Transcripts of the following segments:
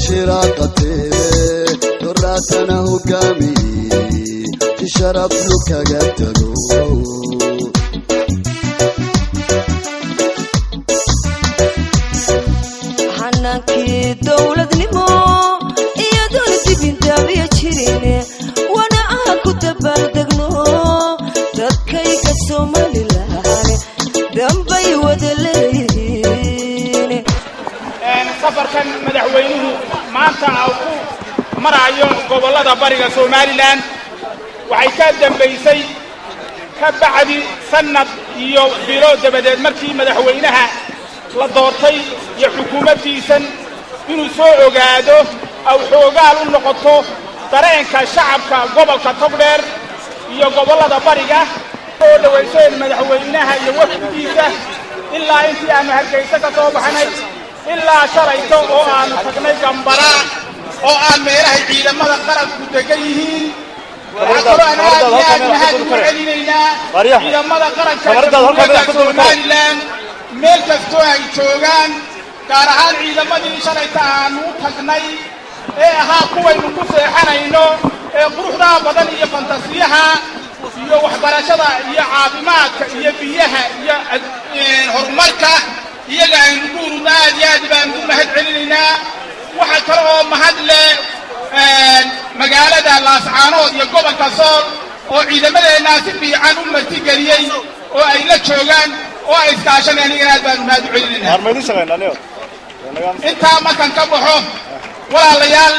شراقتي دراتنا هقامي تشرب لك قدلو حناكي دولة نمو يا دولتي بنت أبي تشيريني وانا اكو تبردقنو دكي كسومالي لهاني دنبي ودليني safarkan madaxweynuhu maanta uu marayo gobolada bariga Soomaaliland waxay ka dambeysay ka bacdi sanad iyo bilo dabadeed markii madaxweynaha la doortay iyo xukuumaddiisan inuu soo ogaado aw xoogaal u noqoto dareenka shacabka gobolka Togdheer iyo gobolada bariga oo dhaweysay madaxweynaha iyo wafdigiisa ilaa intii aan hargeysa ka soo baxnay إلا شريته أو أن تقني جنبرا أو أن ميره عيدمدا قرنku degayihiin waxaa ana mahad u celinayna ciidamada qaranka Somaliland meel kasto ay joogaan gaar ahaan ciidamadii shalayta aan u tagnay ee ahaa kuwaynu ku seexanayno ee quruxda badan iyo fantasiyaha iyo waxbarashada iyo caafimaadka iyo biyaha iyo horumarka iyaga ay nuguurnaad yaad baan u mahad celinayna waxa kale oo mahad leh magaalada Laascaanood iyo gobolka Sool oo ciidamadeena si fiican u martigeliyay oo ay la joogaan oo ay iskaashanayaan inaad baan u mahad celinayna harmaydu shaqeynaa inta ma kan ka baxo walaalayaal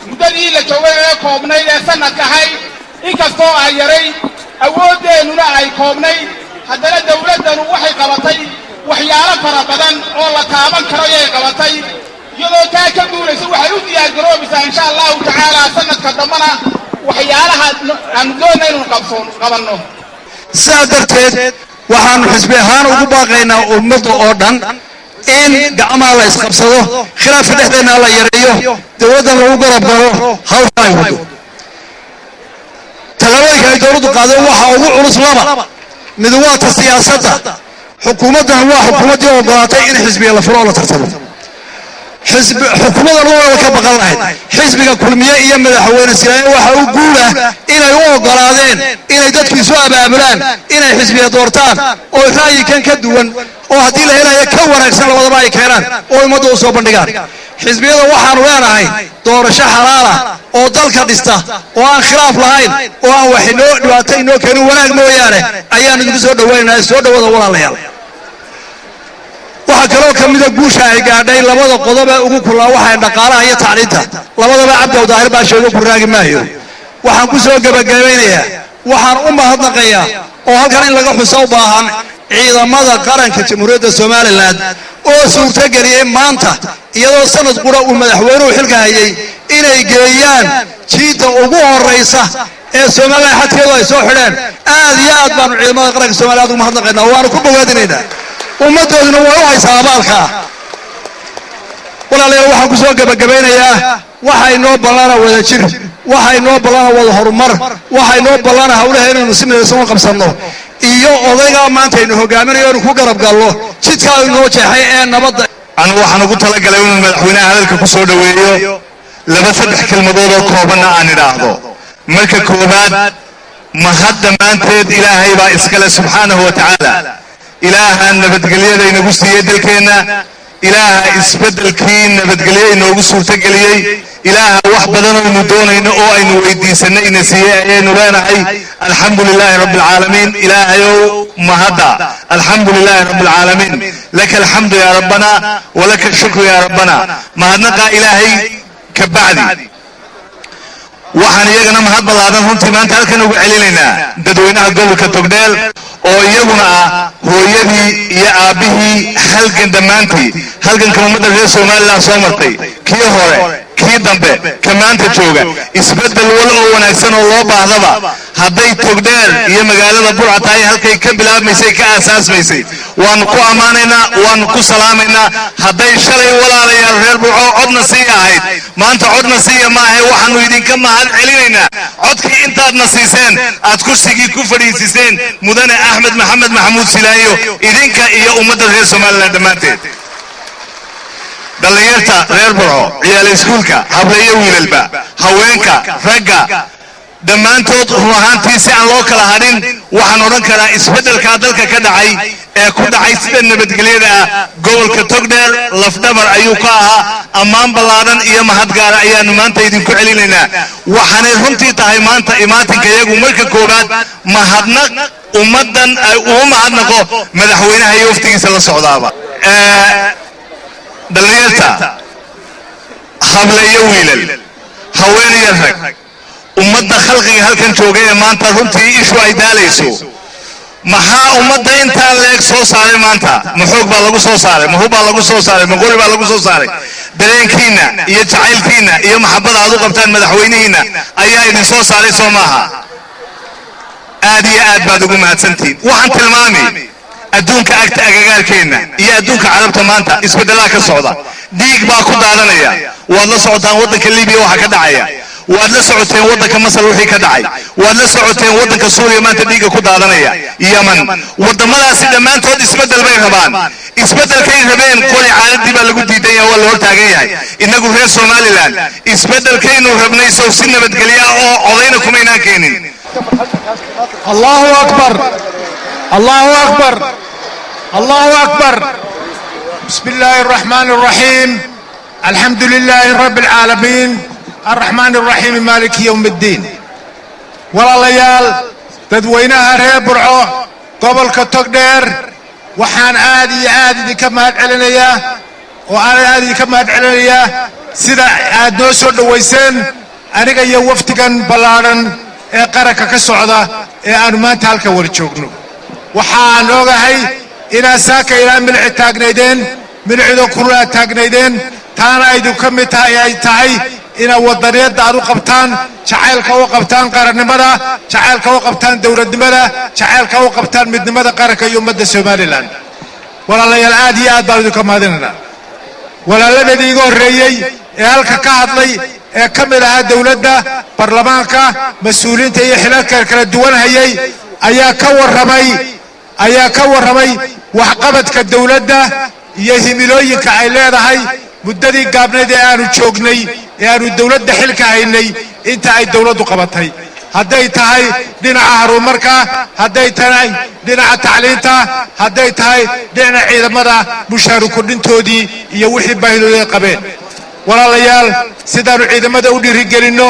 mudadii la joogay ee koobnay ee sanadka ahay inkastoo ay yaray awoodeenuna ay koobnay haddana dawladdu waxay qabatay waxyaalo fara badan oo la taaban karo ay qabatay iyadoo taa ka duulaysa waxay u diyaar garoobaysaa insha Allah ta'ala sanadka dambana waxyaalaha aan doonayno qabanno saadarteed waxaan xisbi ahaan ugu baaqaynaa ummadda oo dhan in gacmaha la isqabsado khilaaf dhexdeena la yareeyo dawladda lagu garab galo hawsha ay wado talaabooyinka ay dawladdu qaaday waxa ugu culus laba mid waa siyaasadda حكومتنا هو حكومتي وقالتي إن حزبي الله فرع الله ترتبط حزب حكومتنا الله كبقى الله حزبك كل مياه يمد حوين السلاح وحقوله إن يوقعادين إن يدك في سوء بأبلان إن حزبي دورتان أو رأي كان كدوان أو هدي له هنا يكون أكثر وضباء كيران أو يمدو صوب النجار حزبي هذا وحنا ويانا هاي دور شحرارة أو ضلك دسته أو عن خلاف لهاين أو عن وحنو دواتين نو كانوا وناك مويانه أيام نجلسوا دوين ناس ولا الله يلا waxa kale oo kamida guusha ay gaadhay labada qodob ee ugu kulaa waxa dhaqaalaha iyo tacliinta labadaba cabdo daahir baa sheego ku raagi maayo waxaan ku soo gabagabeynayaa waxaan u mahadnaqayaa oo halkan in laga xuso u baahan ciidamada qaranka Jamhuuriyadda Soomaaliland oo suurtageliyay maanta iyadoo sanad qura uu madaxweynuhu xilka hayay inay geeyaan jiida ugu horeysa ee Soomaaliland xadkeedu ay soo xidheen aad iyo aad baan ciidamada qaranka Soomaaliland ugu mahadnaqaynaa waana ku bogaadinaynaa ummaddooduna waa u haysaa abaalka walaalayaal waxaan ku soo gabagabeynayaa waxay noo ballana wada jir waxay noo ballana wada horumar waxay noo ballana hawlaha inaynu si midaysan u qabsanno iyo odayga maanta aynu hogaaminayo inuu ku garab gallo jidka ay noo jeexay ee nabadda anigu waxaan ugu talagalay inuu madaxweynaha hadalka ku soo dhaweeyo laba saddex kelmadood oo koobanna aan idhaahdo marka koobaad mahadda maanteed ilaahay baa iskale subxaanahu wa tacaala إلها نبتقليه دي نقصي يدلكينا إلها إسبدلكين نبتقليه نوغو سورتقليه إلها وحبدنا ومدونا إنه إنو ويدي سنة إنسيه نبانا الحمد لله رب العالمين إلها يو مهدا الحمد لله رب العالمين لك الحمد يا ربنا ولك الشكر يا ربنا مهدنقا إلهي كبعدي waxaan iyagana mahad balaadan runtii maanta halkan ugu celinayna dadweynaha gobolka Togdheer oo iyaguna hooyadii iyo aabihii halgan dhammaantii halgan ummadda reer Soomaaliland soo martay kii hore kii dambe kamaanta jooga isbedel wal oo wanaagsan oo loo baahdaba hadday Togdheer iyo magaalada Burca tahay halkay ka bilaabmaysay ka asaasmaysay waan ku amaanaynaa waan ku salaamaynaa hadday shalay walaalayaal reer Burco codna sii ahayd maanta codna sii ma ahay waxaanu idinka mahad celinayna codkii intaad nasiiseen aad kursigii ku fadhiisiseen mudane Axmed Maxamuud Siilaanyo idinka iyo ummadda reer Soomaaliland dhamaanteed dhallinyarta reer Burco ciyaal iskuulka hablayo wiilalba haweenka ragga dhammaantood ruuxaantii si aan loo kala hadhin waxaan odhan karaa isbeddelka dalka ka dhacay ee ku dhacay sida nabadgelyada ah gobolka Togdheer lafdhabar ayuu ka ahaa ammaan ballaaran iyo mahad gaar ah ayaanu maanta idinku celinaynaa waxaanay runtii tahay maanta imaatinka iyagu marka koobaad mahadnaq ummadan ay ugu mahadnaqo madaxweynaha iyo waftigiisa la socdaaba dhallinyarta hablayo wiilal haween iyo rag ummadda khalqiga halkan jooga ee maanta runtii ishu ay daalayso maxaa ummadda intaa leeg soo saaray maanta maxoog baa lagu soo saaray mahub baa lagu soo saaray maqori baa lagu soo saaray dareenkiina iyo jacaylkiina iyo maxabada aad u qabtaan madaxweynihiina ayaa idin soo saaray soo maaha aad iyo aad baad ugu mahadsantihiin waxaan tilmaamay adduunka agta agagaarkeenna iyo adduunka carabta maanta isbedelaa ka socda dhiig baa ku daadanaya waad la socotaan waddanka libiya waxa ka dhacaya waad la socoteen waddanka masar wixii ka dhacay waad la socoteen waddanka suuriya maanta dhiigga ku daadanaya yaman waddamadaasi dhammaantood isbeddel bay rabaan isbeddelkay rabeen qoli caaladii baa lagu diidan yahay waa la hor taagan yahay innagu reer somalilan isbeddelkaynu rabnay sow si nabadgelya oo codayna kumaynaan keenin allahu akbar allahu akbar allahu akbar بسم الله الرحمن الرحيم الحمد لله رب العالمين الرحمن الرحيم مالك يوم الدين ولا ليال تدوينها رير برعو قبل كتقدر وحان عادي كما علنيا وانا عادي كما علنيا سيدا نوسو دويسين انيغا يا وفتكن بلارن ee qaranka ka socda ee aan maanta halka war joogno waxaan ogahay ina saaka ila milci taagnaydeen milcido kulaa taagnaydeen taana ay ka mid tahay ina wadaniyada aad u qabtaan jacaylka u qabtaan qarannimada jacaylka u qabtaan dawladnimada jacaylka u qabtaan midnimada qaranka iyo ummadda Soomaaliland walaalayaal aad iyo aad baan ka mahadinayna walaaladii iga horeeyay ee halka ka hadlay ee ka mid ah dawladda baarlamaanka mas'uuliyiinta iyo xilalka kala duwan hayay ayaa ka warramay waxqabadka dawladda iyo himilooyinka ay leedahay muddadii gaabneed ee aanu joognay ee aanu dawladda xilka haynay inta ay dawladdu qabatay hadday tahay dhinaca horumarka hadday tahay dhinaca tacliinta hadday tahay dhinaca ciidamada mushaar kordhintoodii iyo wixii baahidooda qabeen walaalayaal sidaanu ciidamada u dhiirigelinno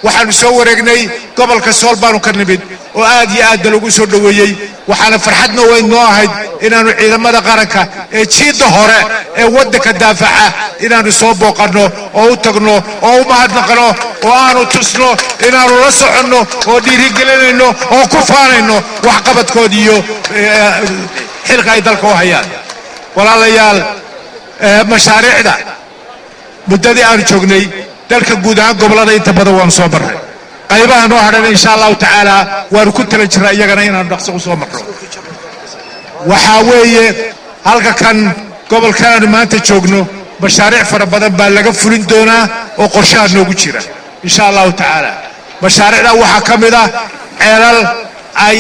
waxaanu soo wareegnay gobolka Sool baanu ka nimid oo aad iyo aad lagu soo dhaweeyay waxaana farxadna weyn noo ahayd inaanu ciidamada qaranka ee jiida hore ee waddanka daafaca inaanu soo booqano oo u tagno oo u mahadnaqno oo aanu tusno inaanu la soconno oo dhiirigelinayno oo ku faanayno waxqabadkoodii iyo xilka ay dalka u hayaan walaalayaal mashaariicda muddadii aan joognay dalka guud ahaan gobolada inta badan waan soo marray qaybaha noo hadhan insha Allah taala waan ku tala jiraa iyagana inaan dhaqso u soo marro waxa weeye halka kan gobolkan maanta joogno mashaariic fara badan baa laga fulin doonaa oo qorshaha noogu jira insha Allah taala mashaariicda waxa kamid ah ceelal ay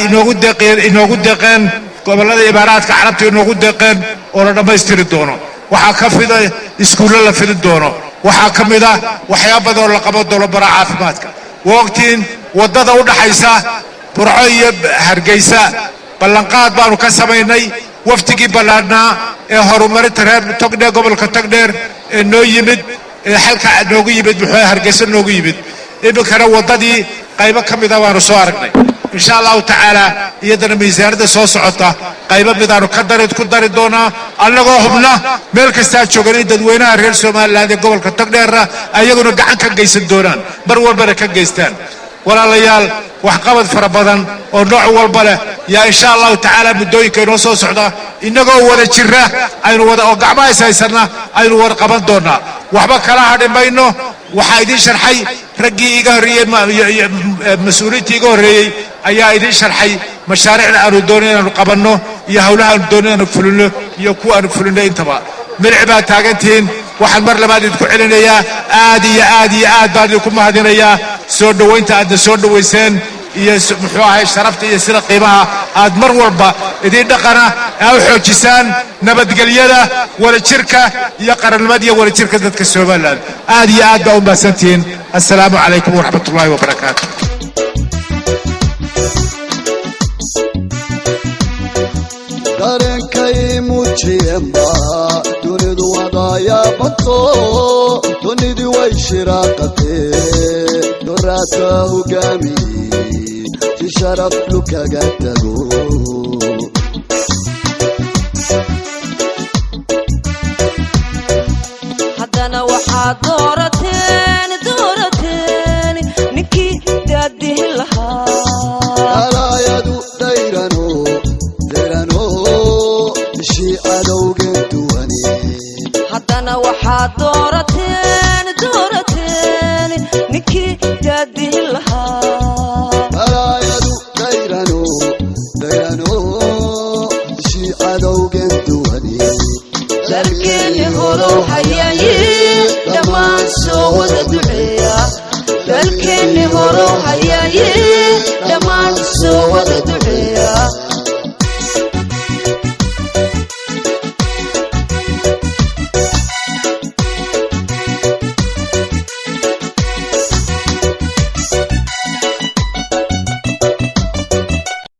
inoogu deeqeen gobolada imaaraadka carabta inoogu deeqeen oo la dhameystiri doono waxa ka fiday iskuulo la fidin doono waxa kamid ah waxyaabo badan oo la qabo doono bara caafimaadka waqtiin wadada u dhaxaysa Burco iyo Hargeysa ballanqaad baanu ka sameynay waftigii ballaadnaa ee horumarinta reer Togdheer gobolka Togdheer ee noo yimid ee halka noogu yimid wuxuu Hargeysa noogu yimid ibakana wadadii qaybo kamid ah waanu soo aragnay insha Allah taala iyadana miisaanada soo socota qaybo midaanu ku dari doonaa annagoo hubna meel kasta joogan dadweynaha reer Soomaaliland ee gobolka Togdheer ayaguna gacan ka geysan doonaan mar walba ka geystaan walaalayaal waxqabad fara badan oo nooc walba leh yaa insha Allah taala muddooyinka inoo soo socda inagoo wada jira aynu wada oo gacmo haysanna aynu wada qaban doonaa waxba kala hadhimayno waxa idin sharxay raggii iga horeeyay mas'uuliyiintii iga horeeyay ayaa idin sharxay mashaariicda aanu doonayno inaan qabanno iyo hawlaha aanu doonayno inaan fulino iyo kuwa aanu fulino intaba milci baa taagantiin waxaan mar labaad idinku celinayaa aad iyo aad baan idinku mahadinayaa soo dhawaynta aadna soo dhawayseen iyo muxuu ahay sharafta iyo sida qiimaha aad mar walba idin dhaqana aad xoojisaan nabadgelyada wadajirka iyo qaranimada iyo wadajirka dadka Soomaaliland aad iyo aad baa u mahadsantihiin assalaamu calaykum waraxmatullaahi wabarakaatuh dareenkay muujiyeenba dunidu wadaya bato dunidii way shiraaqatee doraadka hogaamiyey si sharaf lukaga tago haddana waxaad doorateen ninkii daadihin lahaa alaayadu dayrano ishii cadowgeen duwane haddana waxaad doorateen ninkii daadihin lahaa alaayadu dayrano ishii cadowgeen duwane dalkeeni horow hayay